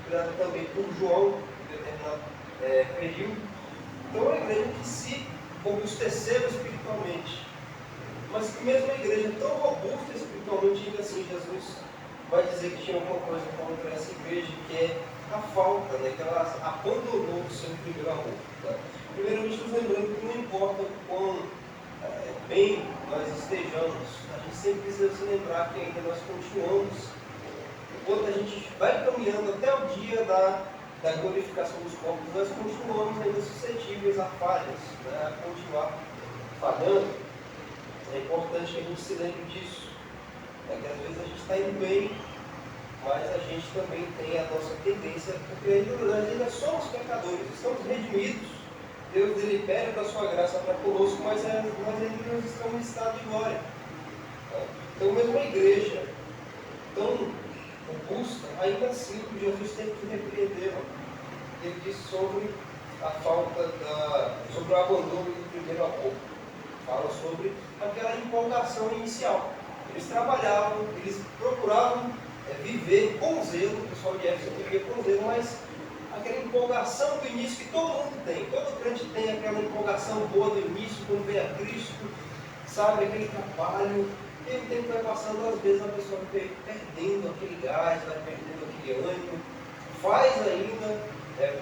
criada também por João, em determinado período. Então, é uma igreja que se robusteceu espiritualmente, mas que mesmo a igreja tão robusta espiritualmente, ainda assim, Jesus vai dizer que tinha alguma coisa contra essa igreja, que é a falta, né, que ela abandonou o seu primeiro amor. Tá? Primeiramente, nos lembrando que não importa o quão bem nós estejamos, a gente sempre precisa se lembrar que ainda nós continuamos, enquanto a gente vai caminhando até o dia da glorificação dos corpos, nós continuamos ainda suscetíveis a falhas, né, a continuar falhando. É importante que a gente se lembre disso, né, que às vezes a gente está indo bem, mas a gente também tem a nossa tendência, porque nós ainda somos pecadores, estamos redimidos. Deus ele pede a sua graça para conosco, mas nós ainda não estamos em estado de glória. Então, mesmo a igreja tão robusta, ainda assim, Jesus teve que repreendê-la. Ele disse sobre a falta sobre o abandono do primeiro amor. Fala sobre aquela empolgação inicial. Eles trabalhavam, eles procuravam viver com zelo, o pessoal de Éfeso vivia com zelo, mas aquela empolgação do início que todo mundo tem, todo crente tem aquela empolgação boa do início, quando vem a Cristo, sabe, aquele trabalho, e o tempo vai passando, às vezes a pessoa vai perdendo aquele gás, vai perdendo aquele ânimo, faz ainda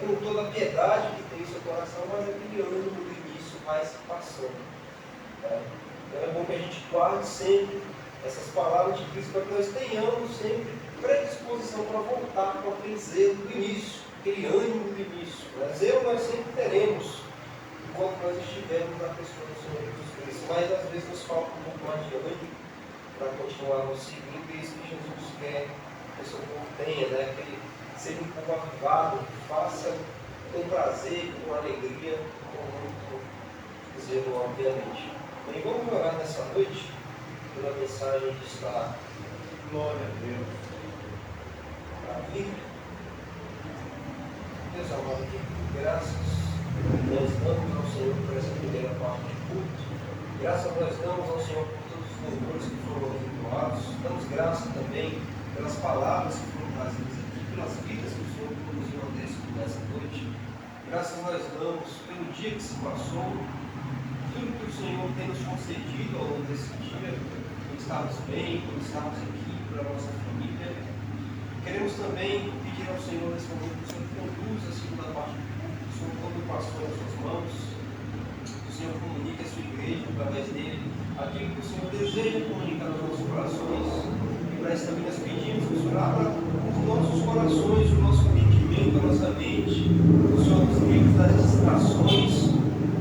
com toda a piedade que tem em seu coração, mas aquele ânimo do início vai se passando. Então é bom que a gente guarde sempre essas palavras de Cristo para que nós tenhamos sempre predisposição para voltar com aquele zelo do início, aquele ânimo do início. Zelo nós sempre teremos enquanto nós estivermos na pessoa do Senhor Jesus Cristo, mas às vezes nos falta um pouco mais de ânimo para continuarmos seguindo, e isso que Jesus quer que o seu povo tenha, né? Que ele seja um povo avivado, que faça com prazer, com alegria, com muito zelo, obviamente. Bem, vamos orar nessa noite pela mensagem que está, glória a Deus, para a Bíblia. Deus amado, que graças nós damos ao Senhor por essa primeira parte de culto. Graças nós damos ao Senhor por todos os louvores que foram efetuados. Damos graça também pelas palavras que foram trazidas aqui, pelas vidas que o Senhor produziu nessa noite. Graças nós damos pelo dia que se passou, tudo que o Senhor tem nos concedido ao longo desse dia, por estarmos bem, por estarmos aqui, para a nossa família. Queremos também pedir ao Senhor nesse momento que o Senhor conduza a segunda parte do culto, o Senhor todo o pastor nas suas mãos, que o Senhor comunique a sua igreja através dele, aquilo que o Senhor deseja comunicar nos nossos corações, e para isso também nós pedimos que o Senhor abra os nossos corações, o nosso entendimento, a nossa mente, que o Senhor nos livre das distrações,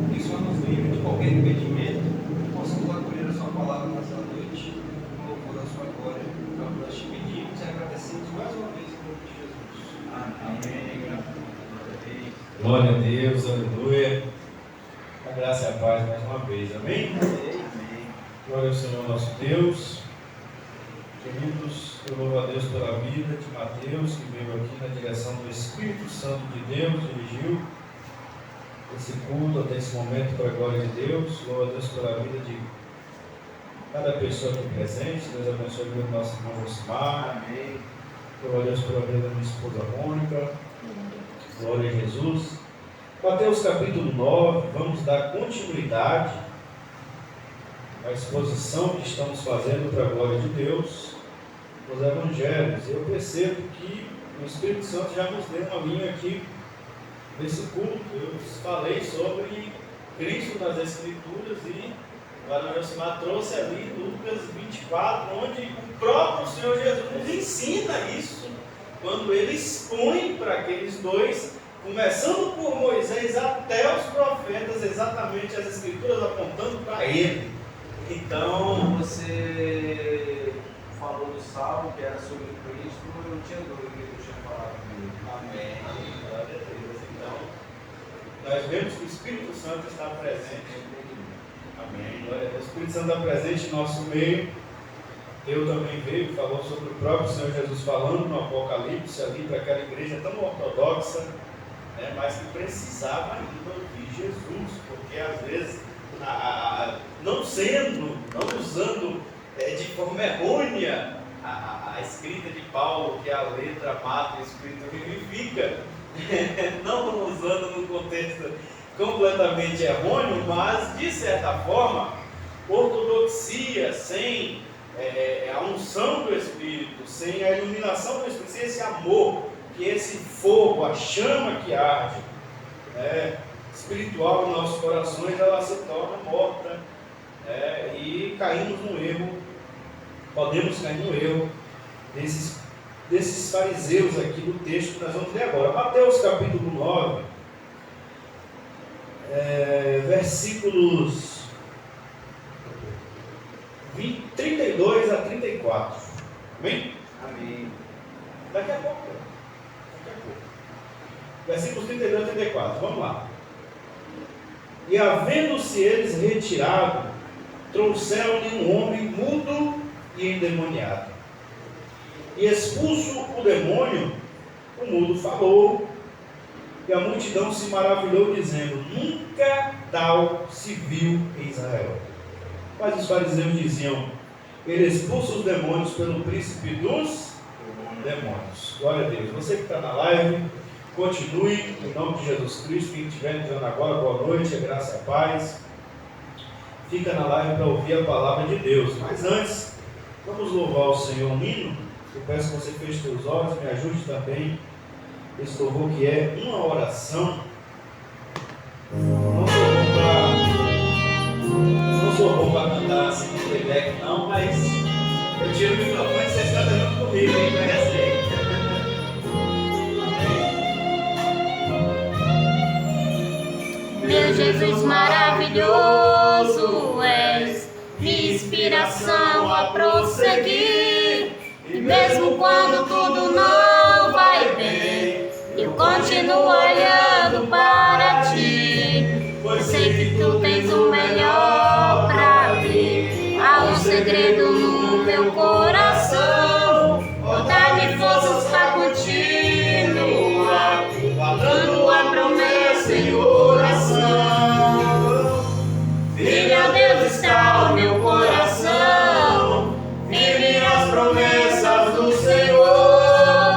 que o Senhor nos livre de qualquer impedimento, que possamos acolher a sua palavra nessa noite, em louvor da sua glória. Então nós te pedimos e agradecemos mais uma vez em nome de Jesus. Amém. Glória a Deus, aleluia. A graça e a paz mais uma vez, amém? Amém. Glória ao Senhor nosso Deus. Queridos, eu louvo a Deus pela vida de Mateus, que veio aqui na direção do Espírito Santo de Deus, dirigiu esse culto até esse momento para a glória de Deus. Louvo a Deus pela vida de cada pessoa aqui presente. Deus abençoe a vida do nosso irmão Josimar. Amém. Louvo a Deus pela vida da minha esposa Mônica. Glória a Jesus. Mateus capítulo 9, vamos dar continuidade à exposição que estamos fazendo para a glória de Deus nos Evangelhos. Eu percebo que o Espírito Santo já nos deu uma linha aqui nesse culto. Eu falei sobre Cristo nas Escrituras e o Varão Josimar trouxe ali Lucas 24, onde o próprio Senhor Jesus nos ensina isso, quando ele expõe para aqueles dois, começando por Moisés até os profetas, exatamente as Escrituras apontando para ele. Então, você falou do Salmo, que era sobre Cristo, eu tinha dúvida que eu tinha falado dele. amém. Glória a Deus. Então, nós vemos que o Espírito Santo está presente. Amém. Glória a Deus. O Espírito Santo está presente em nosso meio. Eu também veio e falou sobre o próprio Senhor Jesus falando no Apocalipse ali para aquela igreja tão ortodoxa, né, mas que precisava ainda ouvir Jesus, porque às vezes não usando de forma errônea a escrita de Paulo, que a letra mata e o espírito vivifica, não usando no contexto completamente errôneo, mas de certa forma, ortodoxia sem a unção do Espírito, sem a iluminação do Espírito, sem esse amor, que esse fogo, a chama que arde, espiritual nos nossos corações, ela se torna morta, e caímos no erro, podemos cair no erro desses fariseus aqui do texto que nós vamos ler agora. Mateus capítulo 9, versículos 32 a 34. Amém? Amém. Daqui a pouco. Versículos 32 a 34. Vamos lá. E havendo-se eles retirado, trouxeram-lhe um homem mudo e endemoniado. E expulso o demônio, o mudo falou, e a multidão se maravilhou, dizendo: nunca tal se viu em Israel. Mas os fariseus diziam: ele expulsa os demônios pelo príncipe dos demônios. Glória a Deus. Você que está na live, continue em nome de Jesus Cristo. Quem estiver entrando agora, boa noite, a graça e a paz. Fica na live para ouvir a palavra de Deus. Mas antes, vamos louvar o Senhor um hino. Eu peço que você feche seus olhos, me ajude também. Esse louvor que é uma oração. Não sou bom para cantar assim no playback não, mas eu tiro o microfone e vocês cantam junto comigo, hein? Conhece aí. Meu Jesus maravilhoso és, minha inspiração a prosseguir. E mesmo quando tudo não vai bem, eu continuo olhando para ti, pois sei que tu tens o melhor para mim. Há um segredo no meu coração, dá-me forças para continuar, guardando a promessa em oração. Filho, a Deus está o meu coração, firme as promessas do Senhor.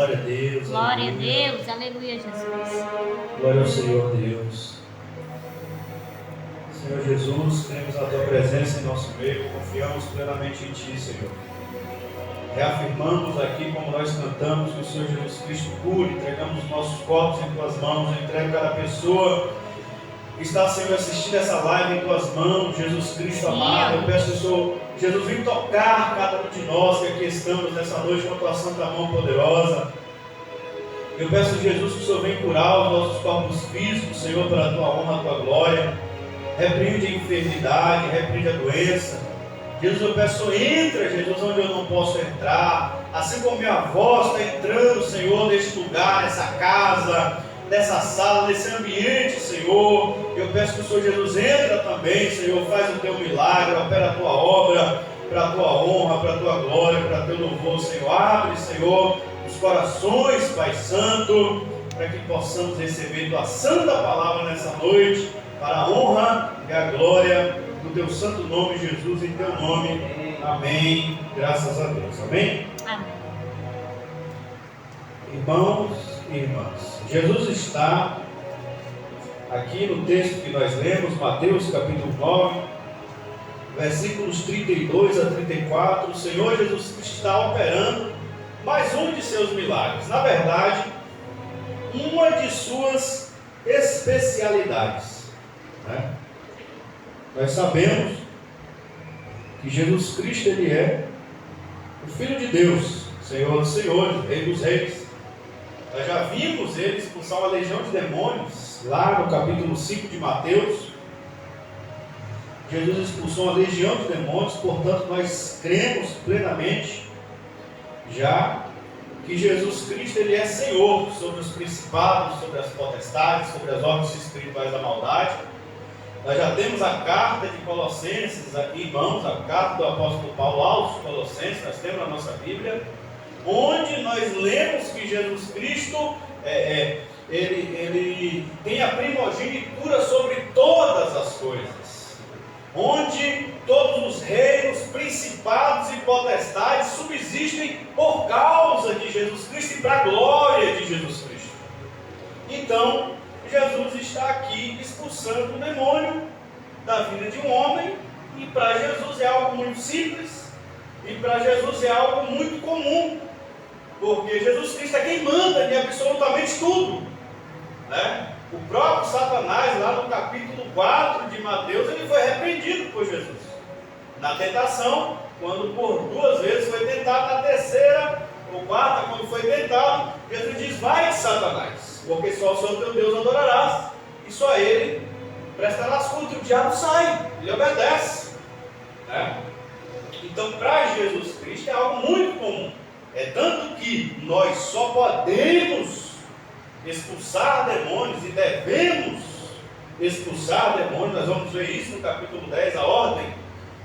Glória a Deus. Glória a Deus. Aleluia, Jesus. Glória ao Senhor Deus. Senhor Jesus, cremos na Tua presença em nosso meio, confiamos plenamente em Ti, Senhor. Reafirmamos aqui, como nós cantamos, que o Senhor Jesus Cristo cure, entregamos os nossos corpos em Tuas mãos, entrego cada pessoa que está, Senhor, assistindo essa live em Tuas mãos, Jesus Cristo amado. Eu peço que o Senhor Jesus venha tocar cada um de nós que aqui estamos nessa noite com a Tua santa mão poderosa. Eu peço, Jesus, que o Senhor venha curar os nossos corpos físicos, Senhor, para a Tua honra, a Tua glória. Repreende a enfermidade, repreende a doença. Jesus, eu peço, entra, Jesus, onde eu não posso entrar. Assim como minha voz está entrando, Senhor, neste lugar, nessa casa, nessa sala, nesse ambiente, Senhor. Eu peço que o Senhor Jesus entra também, Senhor, faz o Teu milagre, opera a Tua obra, para a Tua honra, para a Tua glória, para o Teu louvor, Senhor. Abre, Senhor, os corações, Pai Santo, para que possamos receber Tua santa palavra nessa noite, para a honra e a glória do Teu santo nome, Jesus, em Teu nome. Amém. Graças a Deus. Amém? Amém. Irmãos e irmãs, Jesus está aqui no texto que nós lemos, Mateus capítulo 9, versículos 32 a 34. O Senhor Jesus está operando mais um de seus milagres. Na verdade, uma de suas especialidades. Nós sabemos que Jesus Cristo, Ele é o Filho de Deus, Senhor dos Senhores, Rei dos Reis. Nós já vimos Ele expulsar uma legião de demônios lá no capítulo 5 de Mateus. Jesus expulsou uma legião de demônios, portanto nós cremos plenamente já que Jesus Cristo, Ele é Senhor sobre os principados, sobre as potestades, sobre as ordens espirituais da maldade. Nós já temos a carta de Colossenses aqui, irmãos, a carta do apóstolo Paulo aos Colossenses, nós temos na nossa Bíblia, onde nós lemos que Jesus Cristo, ele tem a primogenitura sobre todas as coisas, onde todos os reinos, principados e potestades subsistem por causa de Jesus Cristo e para a glória de Jesus Cristo. Então, Jesus está aqui expulsando o demônio da vida de um homem, e para Jesus é algo muito simples, e para Jesus é algo muito comum, porque Jesus Cristo é quem manda em absolutamente tudo, né? O próprio Satanás, lá no capítulo 4 de Mateus, ele foi repreendido por Jesus na tentação, quando por 2 vezes foi tentado. Na terceira ou quarta, quando foi tentado, Jesus diz: vai, Satanás, porque só o Senhor teu Deus adorarás, e só Ele prestarás culto. E o diabo sai, ele obedece, né? Então, para Jesus Cristo é algo muito comum. É tanto que nós só podemos expulsar demônios e devemos expulsar demônios. Nós vamos ver isso no capítulo 10, a ordem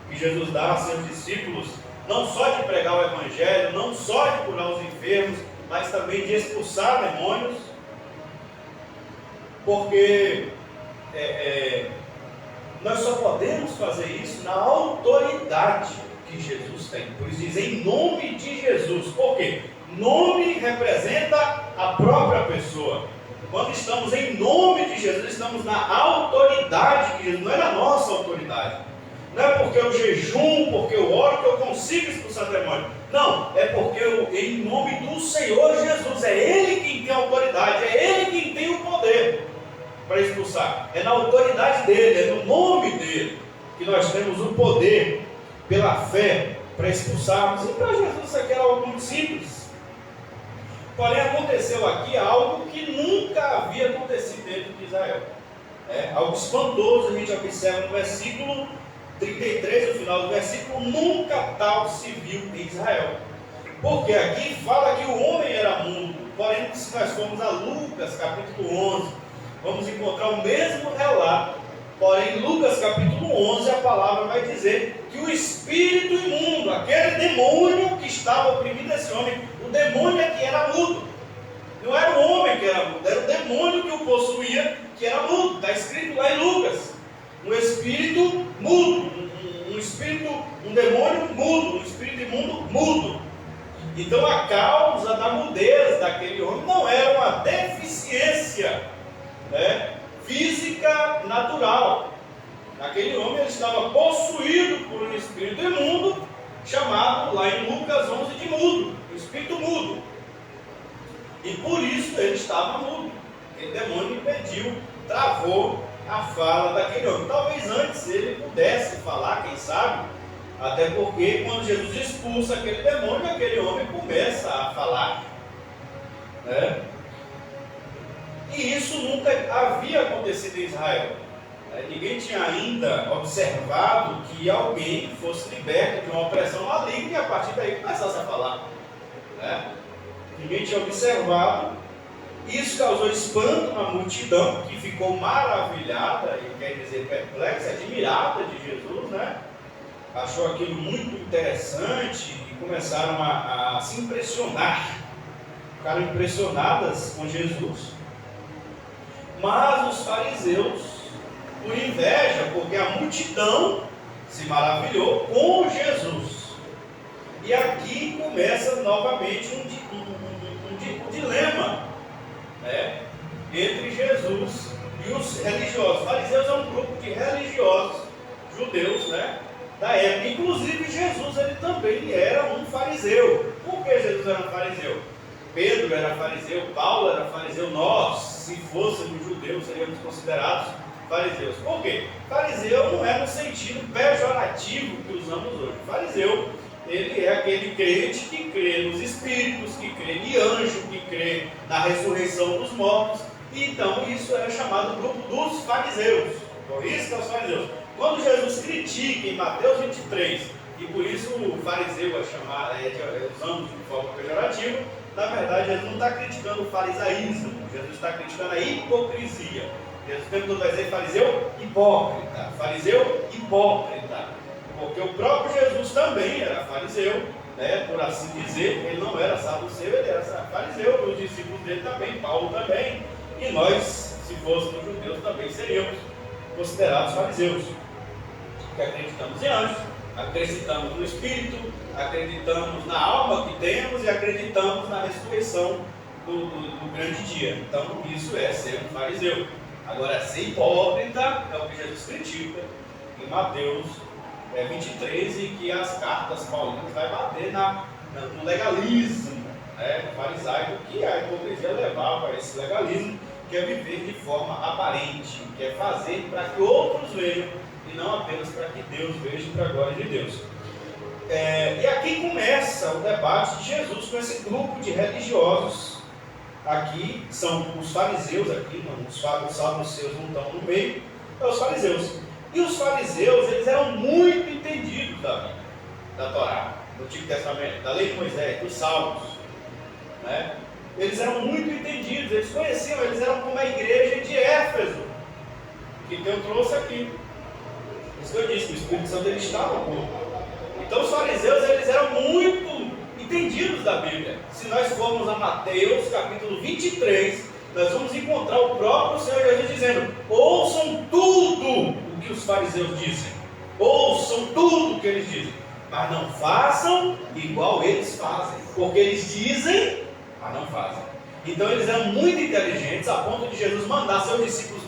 que Jesus dá a seus discípulos, não só de pregar o Evangelho, não só de curar os enfermos, mas também de expulsar demônios, porque nós só podemos fazer isso na autoridade que Jesus tem. Por isso diz em nome de Jesus. Por quê? Nome representa a própria pessoa. Quando estamos em nome de Jesus, estamos na autoridade de Jesus, não é na nossa autoridade. Não é porque eu jejum, porque eu oro, que eu consigo expulsar demônio. Não, é porque em nome do Senhor Jesus, é Ele quem tem a autoridade, é Ele quem tem o poder para expulsar. É na autoridade dEle, é no nome dEle que nós temos o poder, pela fé, para expulsarmos. E para Jesus isso aqui era algo muito simples. Porém, aconteceu aqui algo que nunca havia acontecido dentro de Israel. Algo espantoso, a gente observa no versículo 33, no final do versículo: nunca tal se viu em Israel. Porque aqui fala que o homem era mudo. Porém, se nós formos a Lucas capítulo 11, vamos encontrar o mesmo relato. Porém, em Lucas capítulo 11, a palavra vai dizer que o espírito imundo, aquele demônio que estava oprimindo esse homem, o demônio é que era mudo. Não era o homem que era mudo, era o demônio que o possuía, que era mudo. Está escrito lá em Lucas. Um espírito mudo, um demônio mudo, um espírito imundo mudo. Então, a causa da mudez daquele homem não era uma deficiência, né, física natural. Aquele homem ele estava possuído por um espírito imundo, chamado lá em Lucas 11 de mudo, o espírito mudo. E por isso ele estava mudo. Aquele demônio impediu, travou a fala daquele homem. Talvez antes ele pudesse falar, quem sabe, até porque quando Jesus expulsa aquele demônio, aquele homem começa a falar, né? E isso nunca havia acontecido em Israel. Ninguém tinha ainda observado que alguém fosse liberto de uma opressão maligna e a partir daí começasse a falar, né? Ninguém tinha observado. Isso causou espanto na multidão, que ficou maravilhada, e quer dizer perplexa, admirada de Jesus, né? Achou aquilo muito interessante e começaram a se impressionar. Ficaram impressionadas com Jesus. Mas os fariseus, por inveja, porque a multidão se maravilhou com Jesus. E aqui começa novamente um dilema, né, entre Jesus e os religiosos. Os fariseus é um grupo de religiosos judeus, né, da época. Inclusive Jesus ele também era um fariseu. Por que Jesus era um fariseu? Pedro era fariseu, Paulo era fariseu. Nós, se fôssemos judeus, seríamos considerados fariseus. Por quê? Fariseu não é no sentido pejorativo que usamos hoje. Fariseu, ele é aquele crente que crê nos espíritos, que crê em anjo, que crê na ressurreição dos mortos. E então isso era chamado grupo dos fariseus. Por isso que é os fariseus. Quando Jesus critica em Mateus 23, e por isso o fariseu é chamado, usando de forma pejorativa, na verdade Jesus não está criticando o farisaísmo, Jesus está criticando a hipocrisia. Jesus sempre vai dizer fariseu hipócrita, porque o próprio Jesus também era fariseu, né, por assim dizer. Ele não era saduceu, ele era fariseu, os discípulos dele também, Paulo também, e nós, se fôssemos judeus, também seríamos considerados fariseus, que acreditamos em anjos, acreditamos no Espírito, acreditamos na alma que temos e acreditamos na ressurreição do grande dia. Então isso é ser um fariseu. Agora, ser hipócrita é o que Jesus critica em Mateus 23, e que as cartas paulinas vai bater no legalismo, né, farisaico, que a hipocrisia levava a esse legalismo, que é viver de forma aparente, que é fazer para que outros vejam e não apenas para que Deus veja, para a glória de Deus. E aqui começa o debate de Jesus com esse grupo de religiosos. Aqui são os fariseus, os saduceus não estão no meio, é os fariseus. E os fariseus, eles eram muito entendidos da Bíblia, da Torá, do Antigo Testamento, da lei de Moisés, dos Salmos, né? Eles eram muito entendidos, eles conheciam, eles eram como a igreja de Éfeso, que Deus trouxe aqui. Isso que eu disse, o Espírito Santo ele estava no corpo. Então os fariseus, eles eram muito entendidos da Bíblia. Se nós formos a Mateus, capítulo 23, nós vamos encontrar o próprio Senhor Jesus dizendo: ouçam tudo o que os fariseus dizem, ouçam tudo o que eles dizem, mas não façam igual eles fazem, porque eles dizem, mas não fazem. Então eles eram muito inteligentes, a ponto de Jesus mandar seus discípulos,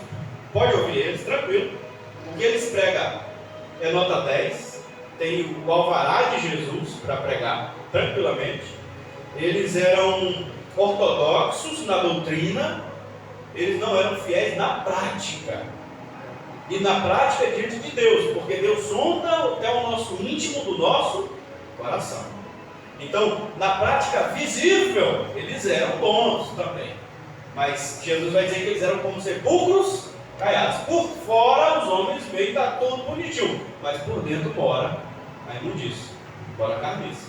pode ouvir eles, tranquilo, o que eles pregam é nota 10, tem o alvará de Jesus para pregar tranquilamente. Eles eram ortodoxos na doutrina, eles não eram fiéis na prática. E na prática é diante de Deus, porque Deus sonda até o nosso íntimo do nosso coração. Então, na prática visível, eles eram bons também. Mas Jesus vai dizer que eles eram como sepulcros caiados. Por fora, os homens veem, está todo bonitinho, mas por dentro mora a imundícia, mora a carniça.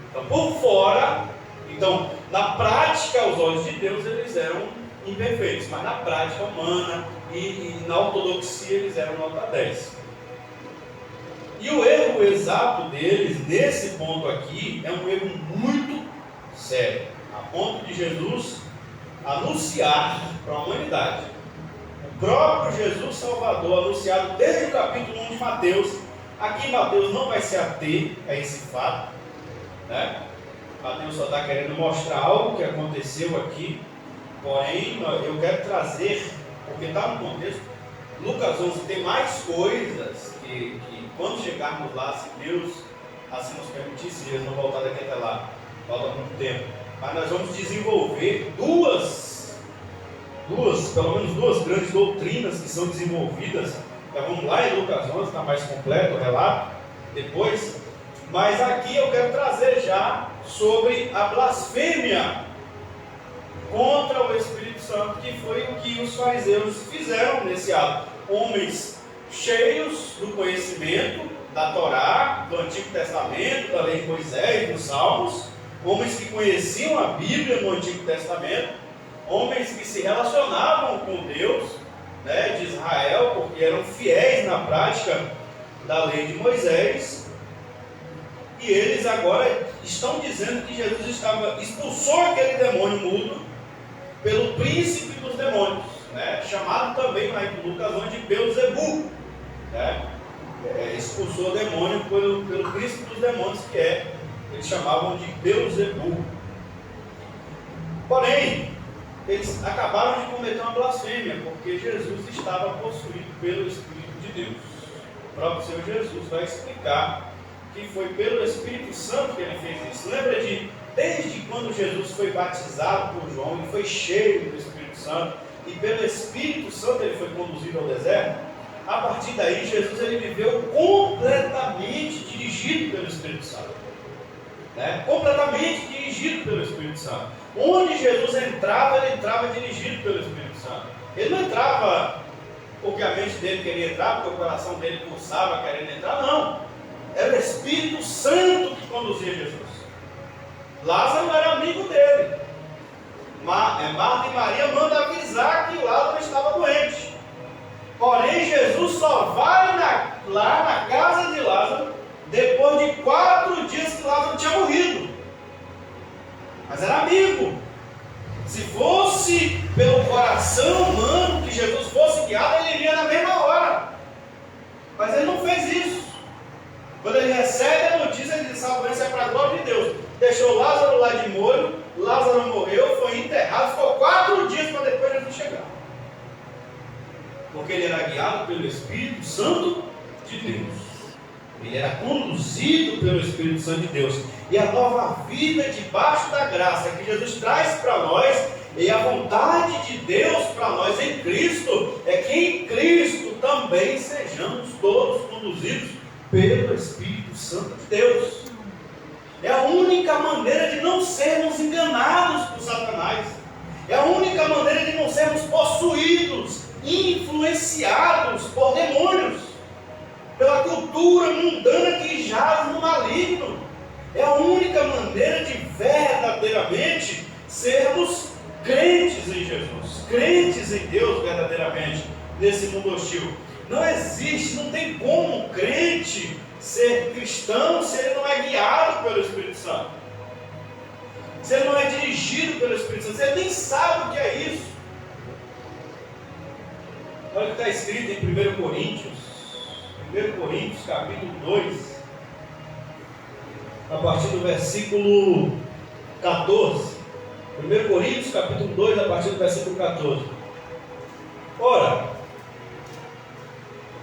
Então, por fora, então, na prática, aos olhos de Deus, eles eram imperfeitos, mas na prática humana e na ortodoxia, eles eram nota 10. E o erro exato deles, nesse ponto aqui, é um erro muito sério, a ponto de Jesus anunciar para a humanidade. O próprio Jesus Salvador, anunciado desde o capítulo 1 de Mateus. Aqui Mateus não vai se ater a esse fato, né? Mateus só está querendo mostrar algo que aconteceu aqui, porém eu quero trazer, porque está no contexto. Lucas 11 tem mais coisas que quando chegarmos lá, se Deus assim nos permitir, se Jesus não voltar daqui até lá, falta muito tempo, mas nós vamos desenvolver pelo menos duas grandes doutrinas que são desenvolvidas. Então vamos lá em Lucas 11, está mais completo o relato depois, mas aqui eu quero trazer já sobre a blasfêmia contra o Espírito Santo, que foi o que os fariseus fizeram nesse ato. Homens cheios do conhecimento da Torá, do Antigo Testamento, da lei de Moisés, dos Salmos, homens que conheciam a Bíblia no Antigo Testamento, homens que se relacionavam com Deus, né, de Israel, porque eram fiéis na prática da lei de Moisés, e eles agora estão dizendo que Jesus expulsou aquele demônio mudo pelo príncipe dos demônios, né, chamado também lá em Lucas 11 de Beelzebul, né, expulsou o demônio pelo príncipe dos demônios, que eles chamavam de Beelzebul. Porém, eles acabaram de cometer uma blasfêmia, porque Jesus estava possuído pelo Espírito de Deus. O próprio Senhor Jesus vai explicar que foi pelo Espírito Santo que ele fez isso. Lembra desde quando Jesus foi batizado por João, ele foi cheio do Espírito Santo, e pelo Espírito Santo ele foi conduzido ao deserto? A partir daí, Jesus ele viveu completamente dirigido pelo Espírito Santo. Né? Completamente dirigido pelo Espírito Santo. Onde Jesus entrava, ele entrava dirigido pelo Espírito Santo. Ele não entrava porque a mente dele queria entrar, porque o coração dele pulsava querendo entrar, não. Era o Espírito Santo que conduzia Jesus. Lázaro era amigo dele. Marta e Maria mandam avisar que Lázaro estava doente. Porém, Jesus só vai lá na casa de Lázaro depois de 4 dias que Lázaro tinha morrido. Mas era amigo. Se fosse pelo coração humano que Jesus fosse guiado, ele iria na mesma hora. Mas ele não fez isso. Quando ele recebe a notícia, ele diz: a doença é para a glória de Deus. Deixou Lázaro lá de molho, Lázaro morreu, foi enterrado, ficou 4 dias para depois Jesus chegar. Porque ele era guiado pelo Espírito Santo de Deus. Ele era conduzido pelo Espírito Santo de Deus. E a nova vida debaixo da graça que Jesus traz para nós, e a vontade de Deus para nós em Cristo, é que em Cristo também sejamos todos conduzidos pelo Espírito Santo de Deus. É a única maneira de não sermos enganados por Satanás. É a única maneira de não sermos possuídos, influenciados por demônios, pela cultura mundana que jaz no maligno. É a única maneira de verdadeiramente sermos crentes em Jesus, crentes em Deus verdadeiramente, nesse mundo hostil. Não existe, não tem como um crente ser cristão se ele não é guiado pelo Espírito Santo, se ele não é dirigido pelo Espírito Santo, se ele nem sabe o que é isso. Olha o que está escrito em 1 Coríntios capítulo 2, a partir do versículo 14. 1 Coríntios capítulo 2, a partir do versículo 14. Ora,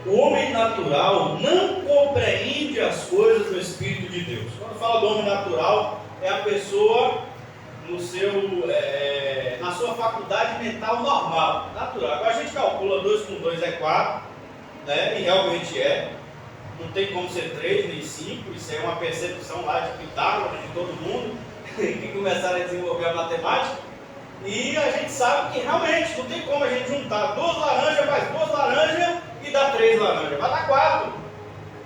o homem natural não compreende as coisas do Espírito de Deus. Quando fala do homem natural, é a pessoa na sua faculdade mental normal, natural. Agora a gente calcula 2 com 2 é 4, né? E realmente é. Não tem como ser 3 nem 5, isso é uma percepção lá de Pitágoras, de todo mundo, que começaram a desenvolver a matemática. E a gente sabe que realmente não tem como a gente juntar 2 laranjas mais 2 laranjas e dar 3 laranjas, vai dar 4.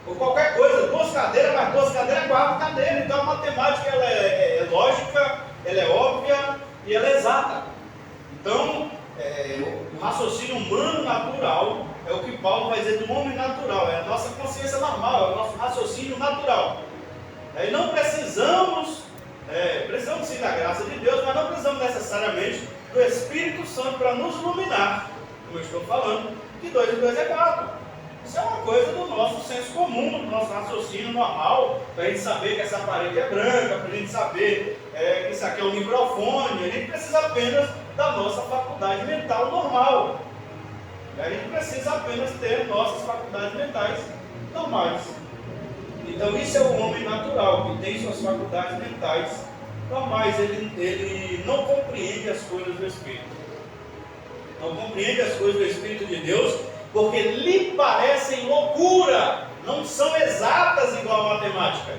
Ou qualquer coisa, 2 cadeiras mais 2 cadeiras é 4 cadeiras. Então a matemática ela é lógica, ela é óbvia e ela é exata. Então, o raciocínio humano natural é o que Paulo vai dizer do homem natural, é a nossa consciência normal, é o nosso raciocínio natural. E não precisamos sim da graça de Deus, mas não precisamos necessariamente do Espírito Santo para nos iluminar. Como eu estou falando, que 2 e 2 é 4. Isso é uma coisa do nosso senso comum, do nosso raciocínio normal, para a gente saber que essa parede é branca, para a gente saber que isso aqui é um microfone. A gente precisa apenas da nossa faculdade mental normal. A gente precisa apenas ter nossas faculdades mentais normais. Então isso é o homem natural, que tem suas faculdades mentais normais. Ele não compreende as coisas do Espírito. Não compreende as coisas do Espírito de Deus, porque lhe parecem loucura, não são exatas igual a matemática.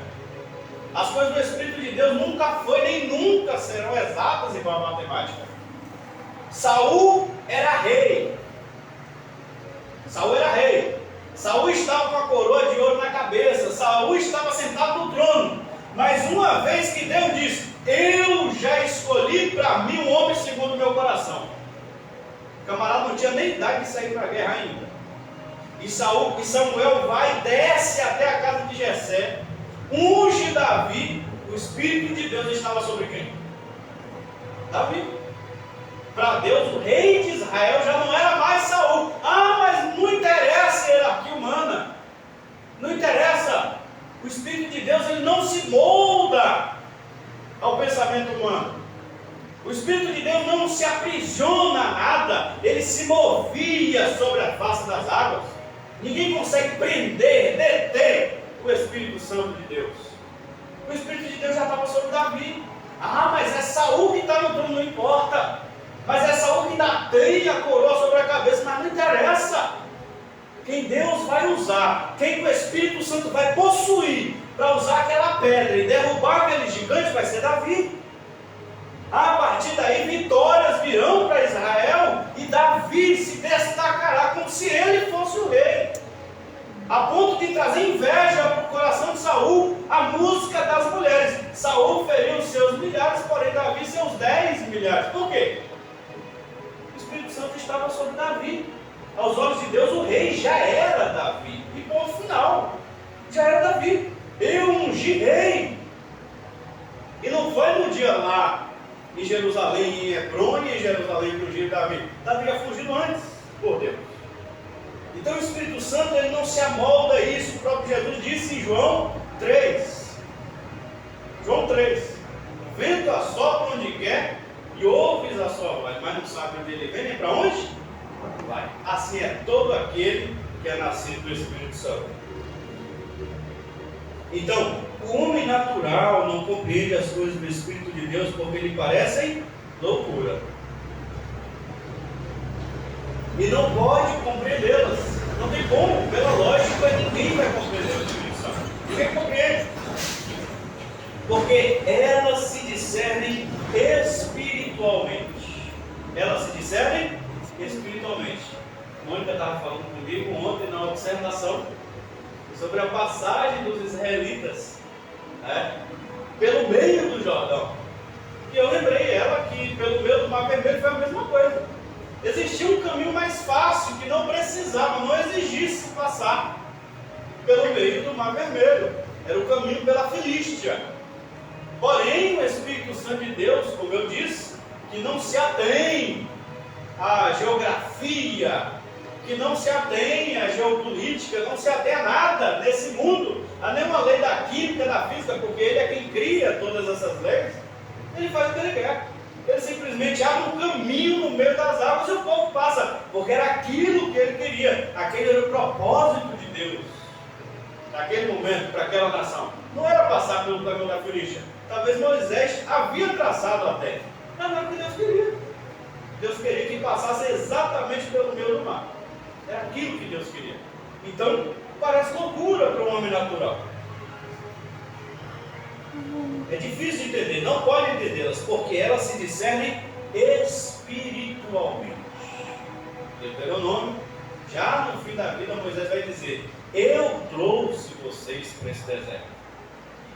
As coisas do Espírito de Deus nunca foi nem nunca serão exatas igual a matemática. Saul era rei. Saul era rei. Saul estava com a coroa de ouro na cabeça. Saul estava sentado no trono. Mas uma vez que Deus disse: eu já escolhi para mim um homem segundo o meu coração. O camarada não tinha nem idade de sair para a guerra ainda. E Samuel vai e desce até a casa de Jessé, unge Davi. O Espírito de Deus estava sobre quem? Davi. Para Deus, o rei de Israel já não era mais Saul. Ah, mas não interessa a hierarquia humana. Não interessa. O Espírito de Deus, ele não se molda ao pensamento humano. O Espírito de Deus não se aprisiona a nada. Ele se movia sobre a face das águas. Ninguém consegue prender, deter o Espírito Santo de Deus. O Espírito de Deus já estava sobre Davi. Ah, mas é Saul que está no trono, não importa. Mas é Saul que ainda tem a coroa sobre a cabeça, mas não interessa. Quem Deus vai usar, quem o Espírito Santo vai possuir para usar aquela pedra e derrubar aquele gigante vai ser Davi. A partir daí vitórias virão para Israel e Davi se destacará como se ele fosse o rei, a ponto de trazer inveja para o coração de Saul, a música das mulheres. Saul feriu os seus milhares, porém Davi seus 10 milhares. Por quê? O Espírito Santo estava sobre Davi. Aos olhos de Deus, o rei já era Davi. E ponto final. Já era Davi. Eu ungi rei. E não foi no dia lá em Jerusalém, em Hebron e em Jerusalém que ungiu Davi. Davi ia fugindo antes, por Deus. Então o Espírito Santo, ele não se amolda a isso. O próprio Jesus disse em João 3. João 3. O vento assopra onde quer e ouves a sua voz, mas não sabe onde ele vem nem para onde vai. Assim é todo aquele que é nascido do Espírito Santo. Então, o homem natural não compreende as coisas do Espírito de Deus porque lhe parecem loucura. E não pode compreendê-las. Não tem como, pela lógica, ninguém vai compreender o Espírito Santo. Ninguém compreende. Porque elas se discernem espiritualmente. Elas se discernem espiritualmente. Mônica estava falando comigo ontem na observação sobre a passagem dos israelitas pelo meio do Jordão. E eu lembrei ela que pelo meio do Mar Vermelho foi a mesma coisa. Existia um caminho mais fácil que não precisava, não exigisse passar pelo meio do Mar Vermelho. Era o caminho pela Filístia. Porém, o Espírito Santo de Deus, como eu disse, que não se atém à geografia, que não se atém à geopolítica, não se atém a nada nesse mundo, a nenhuma lei da química, da física, porque ele é quem cria todas essas leis. Ele faz o que ele quer. Ele simplesmente abre um caminho no meio das águas e o povo passa, porque era aquilo que ele queria, aquele era o propósito de Deus naquele momento, para aquela nação. Não era passar pelo caminho da Filístia. Talvez Moisés havia traçado até, mas não era o que Deus queria. Deus queria que passasse exatamente pelo meio do mar. É aquilo que Deus queria. Então, parece loucura para um homem natural. É difícil de entender, não pode entendê-las, porque elas se discernem espiritualmente. Deuteronômio, já no fim da vida, Moisés vai dizer: eu trouxe vocês para esse deserto.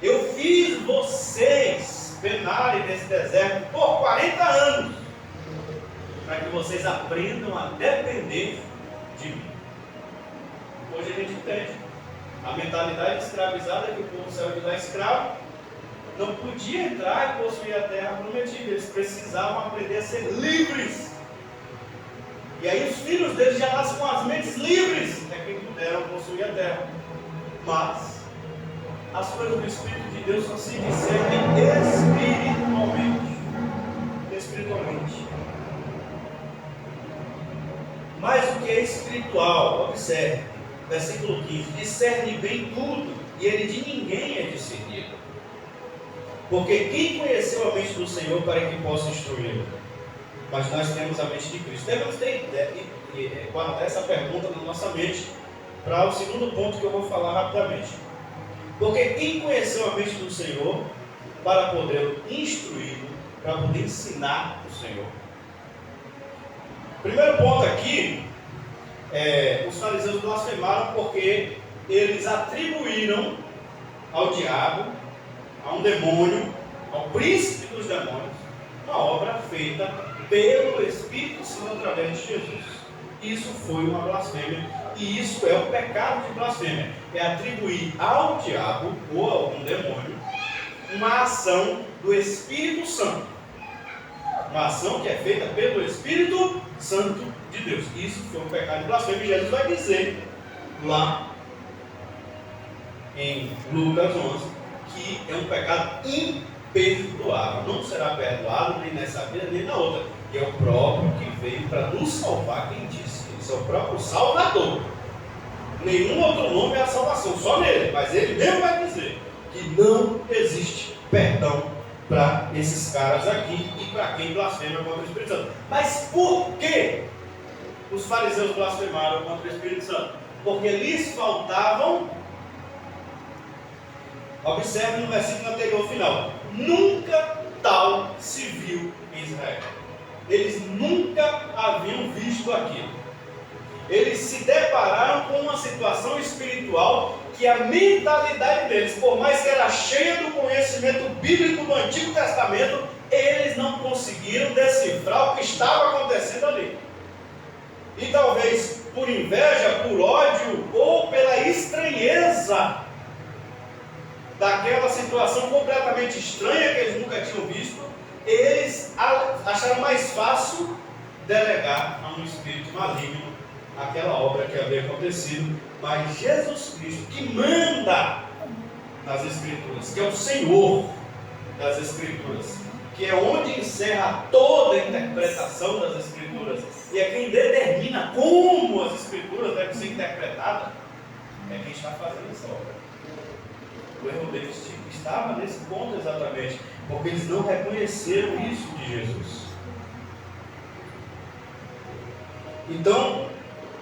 Eu fiz vocês penarem nesse deserto por 40 anos, para que vocês aprendam a depender de mim. Hoje a gente entende. A mentalidade escravizada que o povo saiu de lá escravo não podia entrar e possuir a terra prometida. Eles precisavam aprender a ser livres. E aí os filhos deles já nascem com as mentes livres, é quem puderam possuir a terra. Mas as coisas do Espírito de Deus só se discernem espiritualmente. Mais do que é espiritual, observe, versículo 15: discerne bem tudo, e ele de ninguém é discernido. Porque quem conheceu a mente do Senhor para que possa instruí-lo? Mas nós temos a mente de Cristo. Devemos guardar essa pergunta na nossa mente para o segundo ponto que eu vou falar rapidamente. Porque quem conheceu a mente do Senhor para poder instruí-lo, para poder ensinar o Senhor? Primeiro ponto aqui, os fariseus blasfemaram porque eles atribuíram ao diabo, a um demônio, ao príncipe dos demônios, uma obra feita pelo Espírito Santo através de Jesus. Isso foi uma blasfêmia, e isso é o pecado de blasfêmia, é atribuir ao diabo ou a algum demônio uma ação do Espírito Santo, uma ação que é feita pelo Espírito Santo de Deus. Isso foi um pecado de blasfêmia, e Jesus vai dizer lá em Lucas 11 que é um pecado imperdoável, não será perdoado nem nessa vida nem na outra. E é o próprio que veio para nos salvar, quem disse. Ele é o próprio Salvador. Nenhum outro nome é a salvação, só nele. Mas ele mesmo vai dizer que não existe perdão para esses caras aqui e para quem blasfema contra o Espírito Santo. Mas por que os fariseus blasfemaram contra o Espírito Santo? Porque lhes faltavam, observe no versículo anterior final, nunca tal se viu em Israel. Eles nunca haviam visto aquilo. Eles se depararam com uma situação espiritual que a mentalidade deles, por mais que era cheia do conhecimento bíblico do Antigo Testamento, eles não conseguiram decifrar o que estava acontecendo ali. E talvez por inveja, por ódio ou pela estranheza daquela situação completamente estranha que eles nunca tinham visto, eles acharam mais fácil delegar a um espírito maligno aquela obra que havia acontecido. Mas Jesus Cristo, que manda nas Escrituras, que é o Senhor das Escrituras, que é onde encerra toda a interpretação das Escrituras, e é quem determina como as Escrituras devem ser interpretadas, é quem está fazendo essa obra. O erro deles estava nesse ponto exatamente, porque eles não reconheceram isso de Jesus. Então,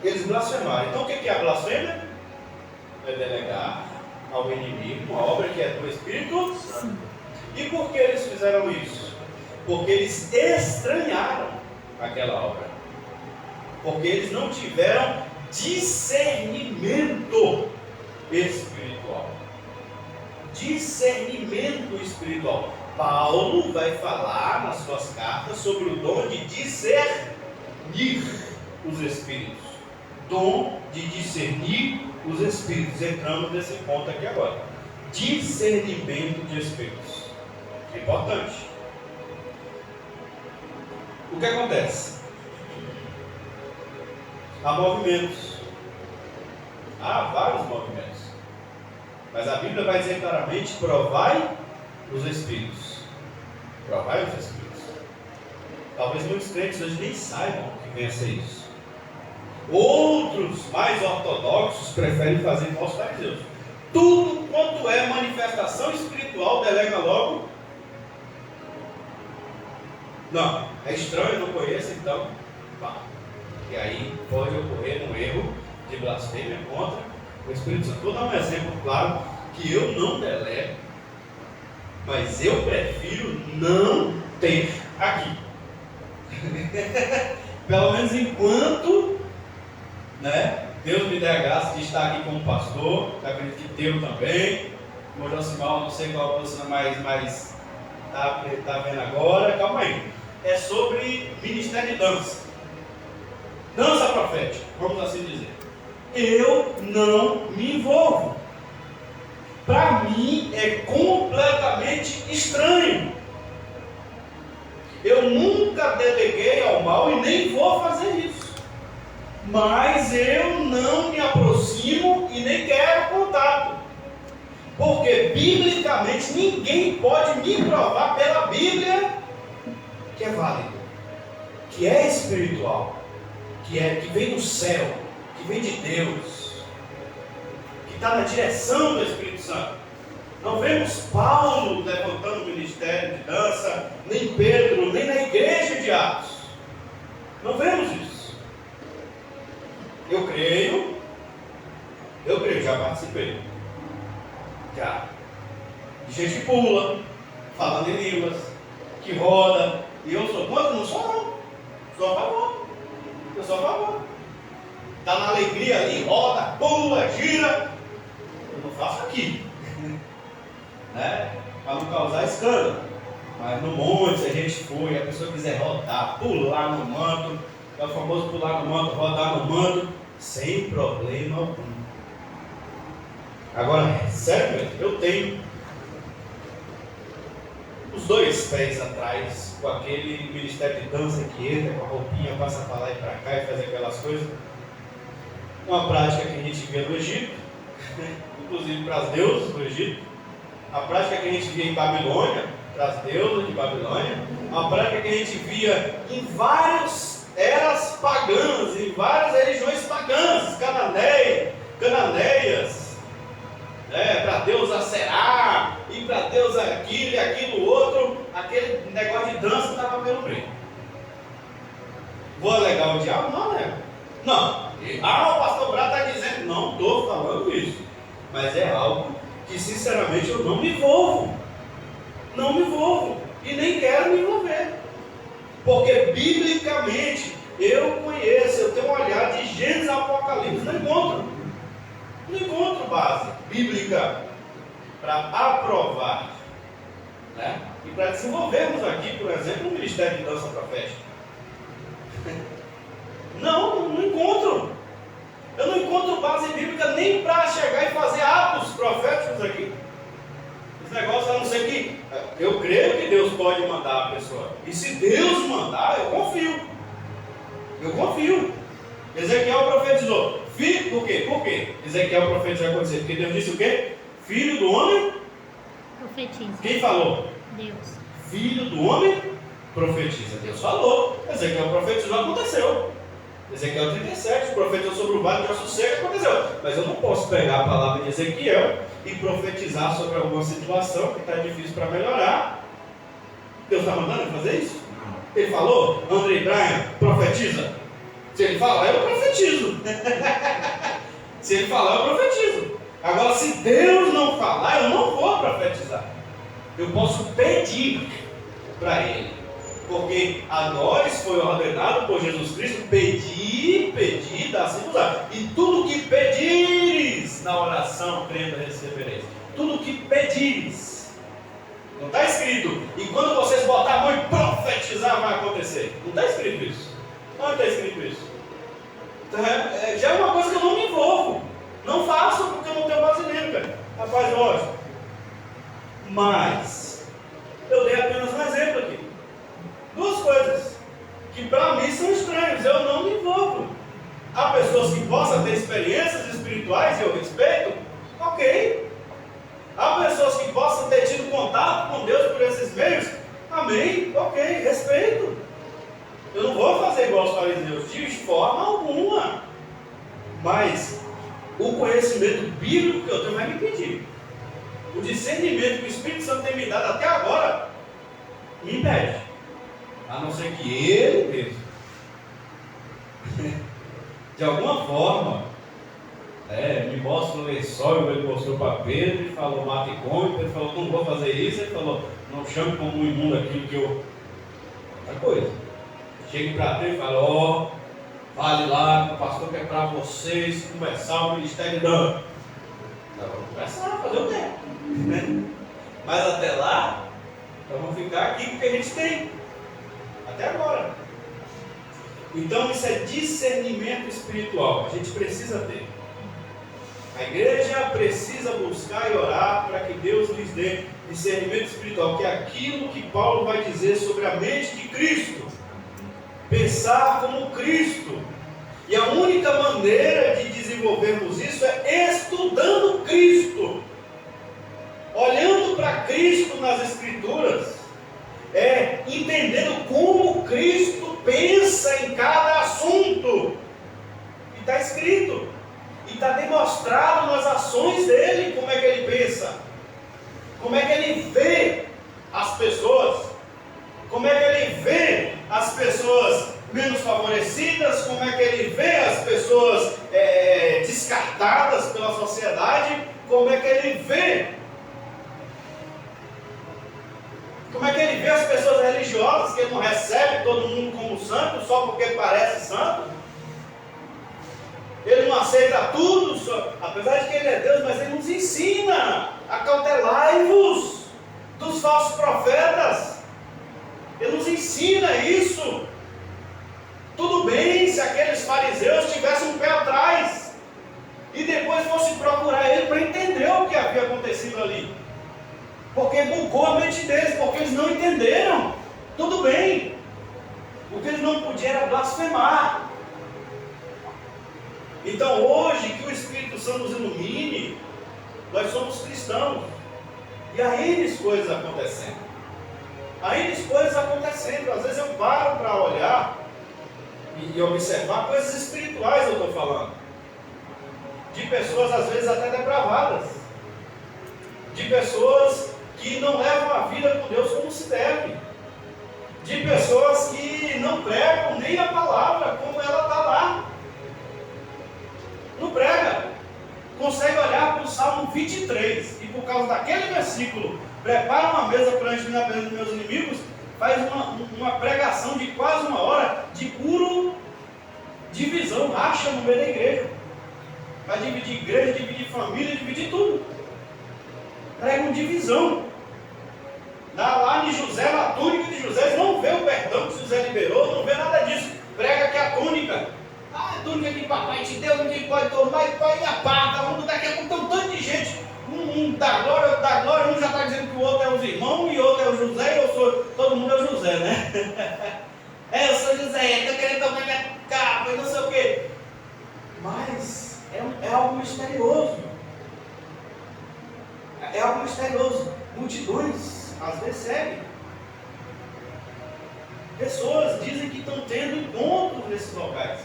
eles blasfemaram. Então, o que é a blasfêmia? É delegar ao inimigo uma obra que é do Espírito Santo. E por que eles fizeram isso? Porque eles estranharam aquela obra. Porque eles não tiveram discernimento espiritual. Discernimento espiritual. Paulo vai falar nas suas cartas sobre o dom de discernir os espíritos. Dom de discernir os espíritos. Entramos nesse ponto aqui agora. Discernimento de espíritos. É importante. O que acontece? Há movimentos. Há vários movimentos. Mas a Bíblia vai dizer claramente: provai os espíritos. Provai os espíritos. Talvez muitos crentes hoje nem saibam que vem a ser isso. Outros, mais ortodoxos, preferem fazer igual os fariseus. Tudo quanto é manifestação espiritual, delega logo. Não, é estranho, não conheço, então pá. E aí pode ocorrer um erro de blasfêmia contra o Espírito Santo. Vou dar um exemplo claro que eu não delego, mas eu prefiro não ter aqui. Pelo menos enquanto, né, Deus me der a graça de estar aqui como pastor. Acredito que Deus também. O Josimar, não sei qual você mais está vendo agora. Calma aí. É sobre ministério de dança. Dança profética, vamos assim dizer. Eu não me envolvo. Para mim é completamente estranho. Eu nunca deleguei ao mal e nem vou fazer isso. mas eu não me aproximo e nem quero contato. Porque, biblicamente, ninguém pode me provar pela Bíblia que é válido, que é espiritual, que vem do céu, que vem de Deus, que está na direção do Espírito Santo. Não vemos Paulo levantando o ministério de dança, nem Pedro, nem na igreja de Atos. Não vemos isso. Eu creio, já participei. Já. De gente que pula, falando em línguas, que roda. E eu sou contra? Não sou não. Sou a favor. Eu sou a favor. Está na alegria ali, roda, pula, gira. Eu não faço aqui. Né? Para não causar escândalo. Mas no monte, se a gente for e a pessoa quiser rodar, pular no manto, é o famoso pular no manto, rodar no manto, sem problema algum. Agora, sério mesmo, eu tenho os 2 pés atrás, com aquele ministério de dança que entra, com a roupinha, passa para lá e para cá e faz aquelas coisas. Uma prática que a gente via no Egito, inclusive para as deusas do Egito. A prática que a gente via em Babilônia, para as deusas de Babilônia. Uma prática que a gente via em várias eras pagãs, em várias religiões pagãs, cananeias. Para Deus Será, e para Deus aquilo e aquilo outro, aquele negócio de dança estava pelo meio. Vou alegar o diabo? Não, né? Não. O pastor Brás está dizendo, não estou falando isso. Mas é algo que sinceramente eu não me envolvo. Não me envolvo. E nem quero me envolver. Porque biblicamente eu conheço, eu tenho um olhar de Gênesis a Apocalipse, não encontro base bíblica para aprovar, né? E para desenvolvermos aqui, por exemplo, um ministério de dança profética. Não encontro. Eu não encontro base bíblica nem para chegar e fazer atos proféticos aqui. Esse negócio, a não ser que eu creio que Deus pode mandar a pessoa. E se Deus mandar, eu confio. Ezequiel profetizou. Filho, por quê? Por quê? Ezequiel profetizou acontecer. Porque Deus disse o quê? Filho do homem? Profetiza. Quem falou? Deus. Filho do homem? Profetiza. Deus falou. Ezequiel profetizou, aconteceu. Ezequiel 37, profetizou sobre o vale de ossos secos, aconteceu. Mas eu não posso pegar a palavra de Ezequiel e profetizar sobre alguma situação que está difícil para melhorar. Deus está mandando ele fazer isso? Ele falou, André Brian, profetiza. Se ele falar, eu profetizo. Se ele falar, eu profetizo. Agora, se Deus não falar, eu não vou profetizar. Eu posso pedir para Ele. Porque a nós foi ordenado por Jesus Cristo pedir, dar-se-vos. E tudo que pedires na oração, crendo, recebereis. Tudo que pedires. Não está escrito. E quando vocês botar a mão e profetizar, vai acontecer. Não está escrito isso. Não está escrito isso. Então, já é uma coisa que eu não me envolvo. Não faço porque eu não tenho base bíblica. Rapaz, lógico. Mas, eu dei apenas um exemplo aqui. 2 coisas que para mim são estranhas. Eu não me envolvo. Há pessoas que possam ter experiências espirituais e eu respeito. Ok. Há pessoas que possam ter tido contato com Deus por esses meios. Amém. Ok. Respeito. Eu não vou fazer igual aos fariseus, de forma alguma. Mas o conhecimento bíblico que eu tenho vai me impedir. O discernimento que o Espírito Santo tem me dado até agora me impede. A não ser que Ele mesmo, de alguma forma, me mostra um lençol, ele mostrou para Pedro e falou, mata e come. Pedro falou, não vou fazer isso. Ele falou, não chame como imundo aquilo que eu... Outra coisa. Chega para Pedro e fala, vale lá, o pastor quer para vocês começar o ministério dando. Vamos começar, fazer o tempo. Mas até lá, nós vamos ficar aqui com o que a gente tem. Até agora. Então isso é discernimento espiritual. A gente precisa ter. A igreja precisa buscar e orar para que Deus lhes dê discernimento espiritual, que é aquilo que Paulo vai dizer sobre a mente de Cristo. Pensar como Cristo. E a única maneira de desenvolvermos isso é estudando Cristo, olhando para Cristo nas Escrituras, entendendo como Cristo pensa em cada assunto. E está escrito, e está demonstrado nas ações dele como é que ele pensa, como é que ele vê as pessoas, como é que ele vê as pessoas menos favorecidas, como é que ele vê as pessoas descartadas pela sociedade, como é que ele vê as pessoas religiosas que ele não recebe todo mundo como santo só porque parece santo. Ele não aceita tudo, apesar de que ele é Deus, mas ele nos ensina: acautelai-vos dos falsos profetas. Ele nos ensina isso. Tudo bem se aqueles fariseus tivessem um pé atrás e depois fossem procurar ele para entender o que havia acontecido ali, porque bugou a mente deles, porque eles não entenderam. Tudo bem, o que eles não podiam era blasfemar. Então hoje, que o Espírito Santo nos ilumine, nós somos cristãos, e há N coisas acontecendo. Às vezes eu paro para olhar e observar coisas espirituais, eu estou falando, de pessoas às vezes até depravadas, de pessoas que não levam a vida com Deus como se deve, de pessoas que não pregam nem a palavra como ela está lá. Não prega, consegue olhar para o Salmo 23 e por causa daquele versículo, prepara uma mesa perante mim na presença dos meus inimigos, faz uma pregação de quase uma hora de puro divisão, racha no meio da igreja. Vai dividir igreja, dividir família, dividir tudo. Prega uma divisão. Lá de José, na túnica de José, não vê o perdão que José liberou, não vê nada disso. Prega que a túnica. A túnica que papai te deu, ninguém pode tomar, e pai apaga. Daqui a pouco tem um tanto de gente. Um da glória, um já está dizendo que o outro é os irmãos, e o outro é o José, eu sou, todo mundo é o José, né? Eu sou José, estou querendo tomar minha capa, e não sei o quê. Mas é algo misterioso. É algo misterioso. Multidões, às vezes, seguem. Pessoas dizem que estão tendo encontros nesses locais.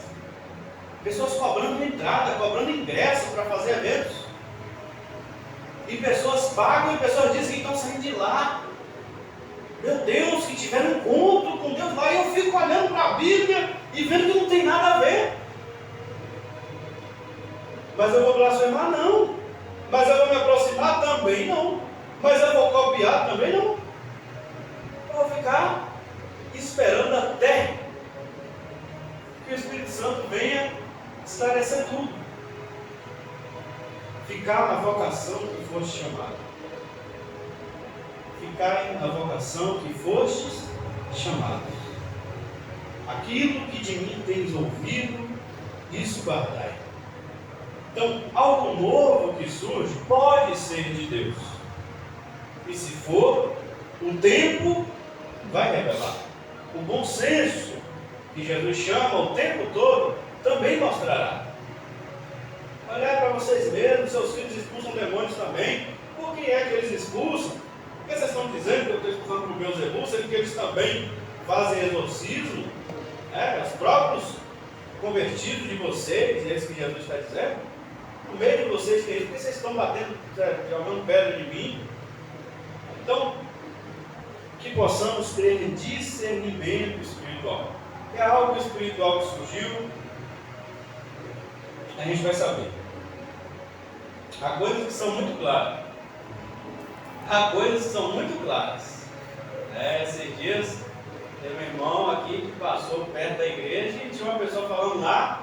Pessoas cobrando entrada, cobrando ingresso para fazer eventos. E pessoas pagam e pessoas dizem que estão saindo de lá. Meu Deus, que tiveram um encontro com Deus lá. E eu fico olhando para a Bíblia e vendo que não tem nada a ver. Mas eu vou blasfemar? Não. Mas eu vou me aproximar? Também não. Mas eu vou copiar? Também não. Eu vou ficar esperando até que o Espírito Santo venha esclarecer tudo. Ficar na vocação que foste chamado. Ficar na vocação que fostes chamado. Aquilo que de mim tens ouvido, isso guardai. Então, algo novo que surge pode ser de Deus. E se for, o tempo vai revelar. O bom senso que Jesus chama o tempo todo também mostrará. Olhar para vocês mesmos, seus filhos expulsam demônios também. Por que é que eles expulsam? Por que vocês estão dizendo que eu estou expulsando por Beelzebul, sendo que eles também fazem exorcismo? Os próprios convertidos de vocês, é isso que Jesus está dizendo. No meio de vocês tem isso, por que vocês estão batendo, jogando pedra de mim? Então, que possamos ter discernimento espiritual. É algo espiritual que surgiu, a gente vai saber. Há coisas que são muito claras. Esses dias, teve um irmão aqui que passou perto da igreja e tinha uma pessoa falando lá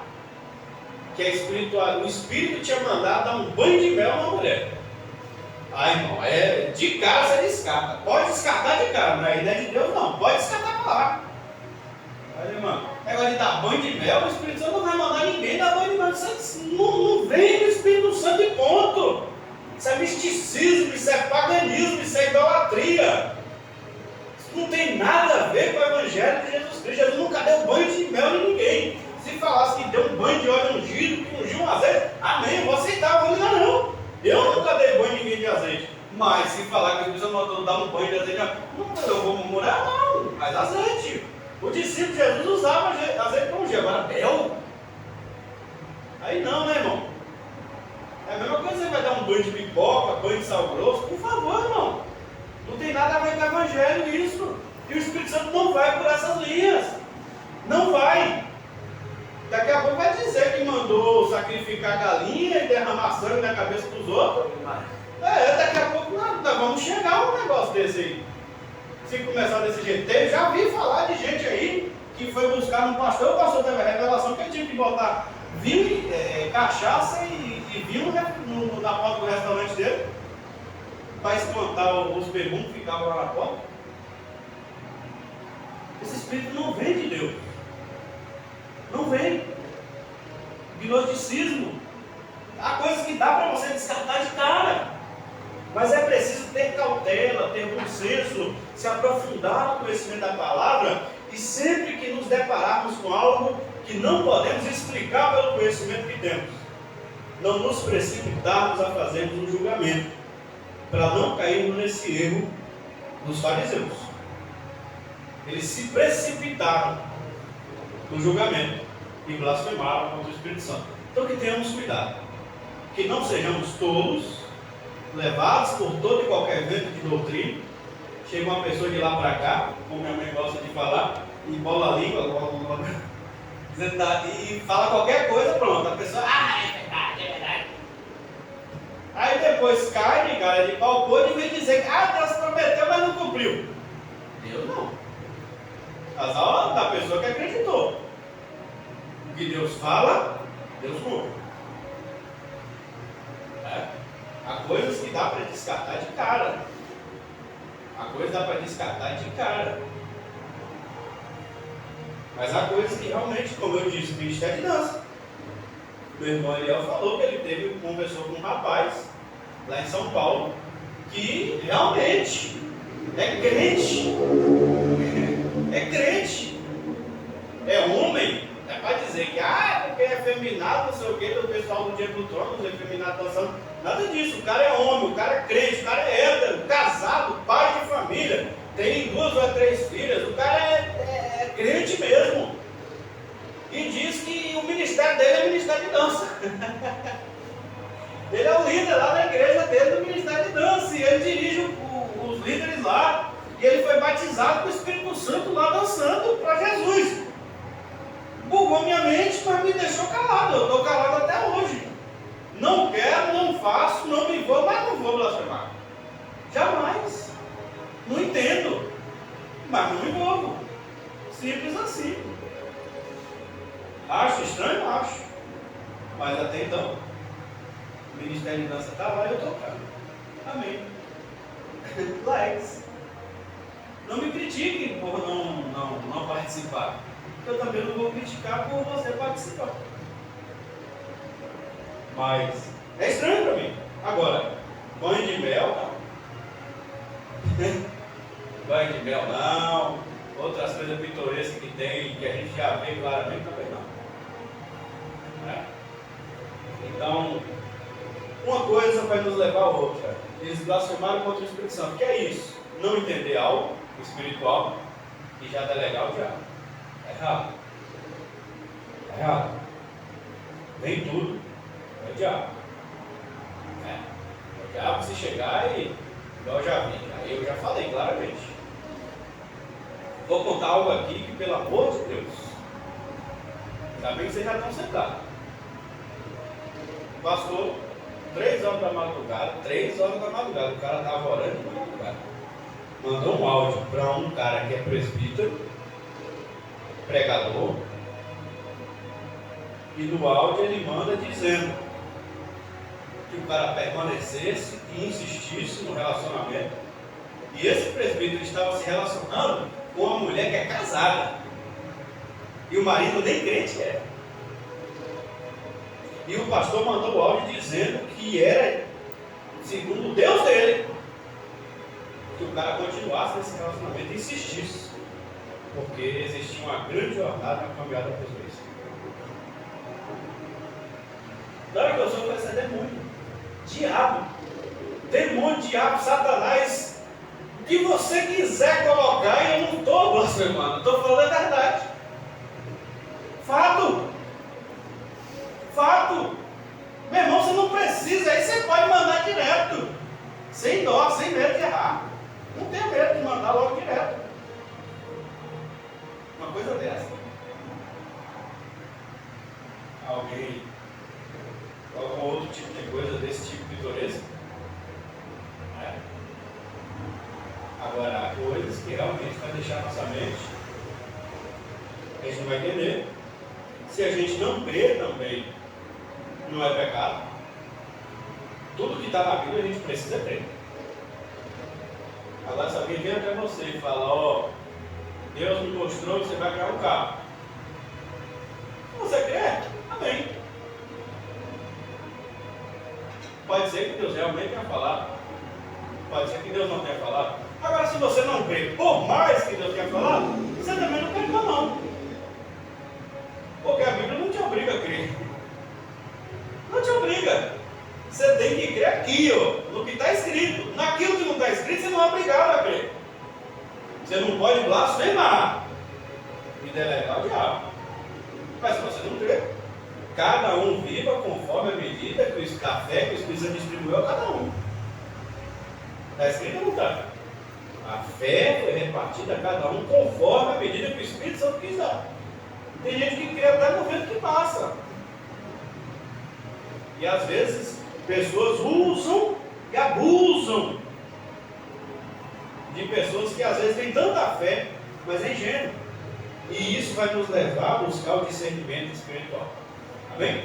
que o Espírito tinha mandado dar um banho de mel na mulher. Irmão, de cara você descarta. Pode descartar de cara, não é ideia de Deus não. Pode descartar para lá. Aí, irmão, negócio de dar banho de mel, o Espírito Santo não vai mandar ninguém dar banho de mel. Não vem do Espírito Santo e ponto. Isso é misticismo, isso é paganismo, isso é idolatria. Isso não tem nada a ver com o Evangelho de Jesus Cristo. Jesus nunca deu banho de mel em ninguém. Se falasse que deu um banho de óleo ungido, que ungiu um azeite, amém, eu vou aceitar, vou ligar não. Eu nunca dei banho em ninguém de azeite. Mas se falar que Jesus mandou dar um banho de azeite, não, eu vou murmurar, não, mas azeite. O discípulo de Jesus usava azeite para ungir, agora mel. Aí não, né, irmão? É a mesma coisa que você vai dar um banho de pipoca, banho de sal grosso, por favor, irmão. Não tem nada a ver com o evangelho isso. E o Espírito Santo não vai por essas linhas. Não vai. Daqui a pouco vai dizer que mandou sacrificar galinha e derramar sangue na cabeça dos outros. Daqui a pouco nós vamos chegar a um negócio desse aí. Se começar desse jeito. Eu já vi falar de gente aí que foi buscar no pastor, o pastor teve a revelação que ele tinha que botar vinho, cachaça e vinho na porta do restaurante dele, para espantar os perguntas que ficavam lá na porta. Esse espírito não vem de Deus. Não vem. Gnosticismo. Há coisas que dá para você descartar de cara. Mas é preciso ter cautela, ter bom senso, se aprofundar no conhecimento da palavra, e sempre que nos depararmos com algo que não podemos explicar pelo conhecimento que temos, não nos precipitarmos a fazermos um julgamento, para não cairmos nesse erro dos fariseus. Eles se precipitaram no julgamento e blasfemaram contra o Espírito Santo. Então que tenhamos cuidado, que não sejamos tolos, levados por todo e qualquer vento de doutrina. Chega uma pessoa de lá para cá, como minha mãe gosta de falar, embola a língua, e fala qualquer coisa, pronto, a pessoa, é verdade, é verdade. Aí depois cai de cara de pau podre e vem dizer que Deus prometeu, mas não cumpriu. Deus não. Mas a hora da pessoa que acreditou. O que Deus fala, Deus cumpre. Há coisas que dá para descartar de cara. Há coisas que dá para descartar de cara. Mas há coisas que realmente, como eu disse, ministério de dança. Meu irmão Eliel falou que ele conversou com um rapaz lá em São Paulo que realmente é crente. É crente. É homem. É para dizer que porque é efeminado, não sei o que, do pessoal do dia do trono, os efeminados dançando. Nada disso. O cara é homem, o cara é crente, o cara é hétero, casado, pai de família, tem 2 ou 3 filhas. O cara é crente mesmo. E diz que o ministério dele é ministério de dança. Ele é o líder lá da igreja dele do ministério de dança. E ele dirige os líderes lá. E ele foi batizado com o Espírito Santo lá dançando para Jesus. Bugou minha mente, mas me deixou calado. Eu estou calado até hoje. Não quero, não faço, não me envolvo, mas não vou blasfemar. Jamais. Não entendo, mas não me envolvo. Simples assim. Acho estranho? Acho. Mas até então, o Ministério de Dança está lá e eu estou cá. Amém. Likes. Não me critiquem por não participar. Eu também não vou criticar por você participar. Mas é estranho para mim. Agora, banho de mel não. Banho de mel não. Outras coisas pitorescas que tem, que a gente já vê claramente, também não. Então, uma coisa vai nos levar a outra. Eles blasfemaram contra o Espírito Santo. Que é isso? Não entender algo espiritual e já está legal já. É errado. É errado. Nem tudo é o diabo. O diabo se chegar e eu já vi, aí eu já falei claramente. Vou contar algo aqui que, pelo amor de Deus, ainda bem que vocês já estão sentados. Pastor, 3 horas da madrugada, o cara estava orando de madrugada. Mandou um áudio para um cara que é presbítero, pregador, e no áudio ele manda dizendo que o cara permanecesse e insistisse no relacionamento. E esse presbítero estava se relacionando com uma mulher que é casada. E o marido nem crente é. E o pastor mandou o áudio dizendo que era, segundo Deus dele, que o cara continuasse nesse relacionamento e insistisse. Porque existia uma grande jornada na caminhada para os dois. Na hora que eu sou, vai ser demônio. Diabo. Demônio, diabo, Satanás. O que você quiser colocar, eu não estou blasfemando. Estou falando a verdade. Fato. Fato. Meu irmão, você não precisa. Aí você pode mandar direto. Sem dó, sem medo de errar. Não tenha medo de mandar logo direto. Uma coisa dessa. Alguém coloca outro tipo de coisa desse tipo pitoresco? É. Agora, há coisas que realmente vai deixar a nossa mente, a gente não vai entender. Se a gente não crê também, não é pecado. Tudo que está na Bíblia a gente precisa crer. Agora, se alguém vem até você e fala, ó, Deus me mostrou que você vai ganhar um carro. Você crê? Amém. Pode ser que Deus realmente tenha falado. Pode ser que Deus não tenha falado. Agora, se você não crê, por mais que Deus tenha falado, você também não crê não. Porque a Bíblia não te obriga a crer. Não te obriga. Você tem que crer aqui, ó, no que está escrito. Naquilo que não está escrito, você não é obrigado a crer. Você não pode blasfemar e delegar o diabo. Mas se você não crê, cada um viva conforme a medida que a fé que o Espírito Santo distribuiu a cada um. Está escrito ou não está? A fé foi repartida a cada um conforme a medida que o Espírito Santo quis dar. Tem gente que crê até no vento que passa. E às vezes pessoas usam e abusam de pessoas que às vezes têm tanta fé, mas é ingênuo. E isso vai nos levar a buscar o discernimento espiritual. Amém?